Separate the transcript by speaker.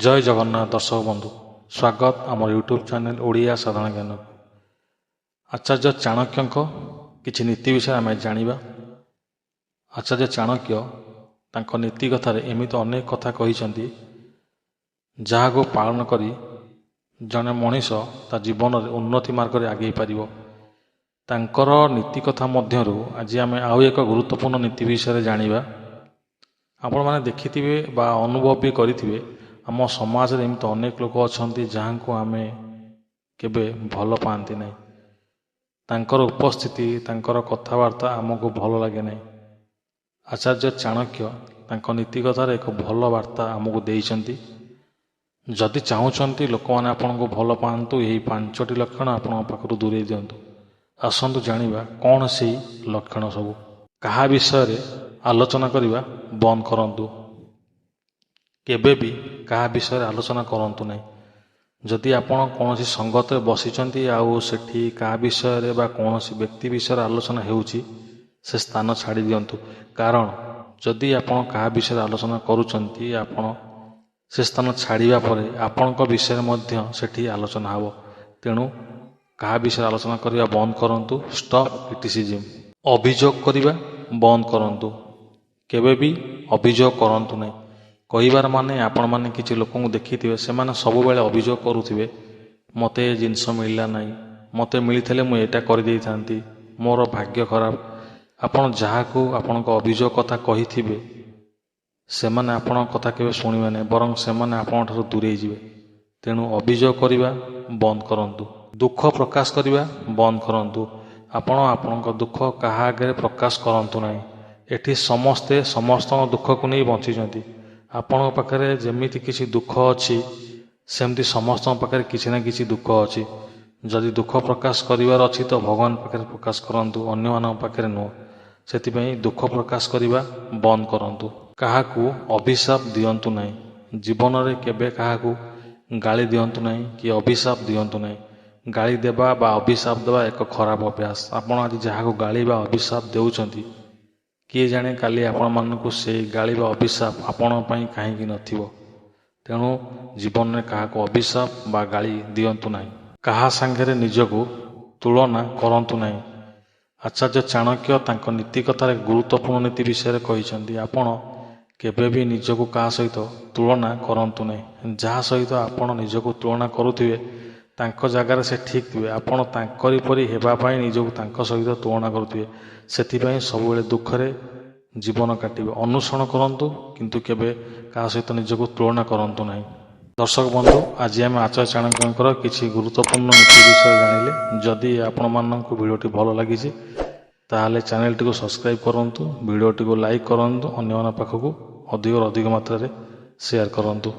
Speaker 1: जय जगन्नाथ दर्शक बंधु स्वागत आम यूट्यूब चैनल ओडिया साधारण ज्ञान। आचार्य चाणक्य किछि नीति विषय आम जानिबा। आचार्य चाणक्य तांको नीति कथार एमिति अनेक कथा कहिसेंती जहाको पालन करी जने मनीष ता जीवन रे उन्नति मार्ग रे आगे पारिबो। तांकर नीति कथा मध्यरु आज आम आउ एक गुरुत्वपूर्ण नीति विषय जानिबा। आपण माने देखिथिबे बा अनुभव भी करिथिबे आम समाज रे एमती अनेक लोक अछंती जहां को आमे केबे भल पाती नहीं। तांकर उपस्थिति तांकर कथबार्ता आमको भल लगे नहीं। आचार्य चाणक्य तांको नीति कथार एक भल वार्ता आमको देइछंती। जदि चाहूचंती लोक माने आपनको भल पांतु यही 5टी लक्षण आपण पाखरु दूरे दियंतु। आसंतु जानिबा कौन से लक्षण सब। कहा विषय रे आलोचना करिबा बंद करंतु। केबे भी कहा विषय आलोचना करंतु नहीं। जदि आपण कौन संगत बसिचंती आउ सेठी कहा विषय रे बा कौन व्यक्ति विषय आलोचना हेउची से स्थान छाड़ी दियंतु। कारण जदि आपण कहा विषय आलोचना करूचंती आपण से स्थान छाड़िबा परे आपणक विषय मध्य सेठी आलोचना हबो। तेणु कहा विषय आलोचना करिबा बंद करंतु। Stop criticism. अभियोग करिबा बंद करंतु। केबे भी अभियोग करंतु नहीं। कहिबार माने आपण माने किछि लोकଙ୍କୁ देखिथिबे सेमाने सब बेले अभियोग करूथिबे मते जिंस मिलला नाही, मते मिलिथले मु एटा करि देई थांती, मोर भाग्य खराब। आपण जहाको आपणक अभियोग कथा कहिथिबे सेमाने आपण कथा केबे सुनिबे नै, बरং सेमाने आपण ठाରୁ दूरेई जिवे। तेणु अभियोग करिबा बंद करंतु। दुख प्रकाश करिबा बंद करंतु। आपण आपणक दुख काहा आगे प्रकाश करंतु नाही। एठी समस्ते समस्तक दुख को नै बंचिजंती। आपण पाखरे जेमिति किछि दुख अछि सेमति समस्त पाखरे किछि ना किछि दुख अछि। जदि दुख प्रकाश करिवार अछि तो भगवान पाखरे प्रकाश करंतु, अन्य मानक पाखरे नो। सेति पई दुख प्रकाश करिबा बंद करंतु। काहाकू अभिशाप दियंतु नाही। जीवन रे केबे काहाकू गाली दियंतु नाही कि अभिशाप दियंतु नाही। गाली देबा बा अभिशाप देबा एक खराब अभ्यास। आपण आज जहाको गाली बा अभिशाप देउचंती किए जाने काली आपण मानकू से गाली बा अभिशाप आपण पई काहेकि नथिबो। तेणु जीवन में काहाको अभिशाप बा गाली दियंतु नाही। काहा संगे निजको तुलना करंतु नाही। आचार्य चाणक्य तांको नीति कथार गुरुत्वपूर्ण नीति विषय कहिसेंती आपण केबे भी निजको काहा सहित तुलना करंतु नाही। जहा सहित आपण निजको तुलना करूथिबे तांको जगार से ठीक थिबे। आपण तांकरी परि हेबा पई निजको तांको सहित तुलना करूथिबे। सेति पई सब बेले दुख रे जीवन काटिबे। अनुसरण करंतु किंतु केबे काहा सहित निजको तुलना करंतु नाही। दर्शक बंधु आज आम आचार्य चाणक्यंकर किछि गुरुत्वपूर्ण नीति विषय जानिले। जदि आपण माननकु वीडियोटी भलो लागिछि ताहाले चैनल टी को सब्सक्राइब करंतु, वीडियोटी को लाइक करंतु, अन्य पाखकु अधिक मात्रा रे शेयर करंतु।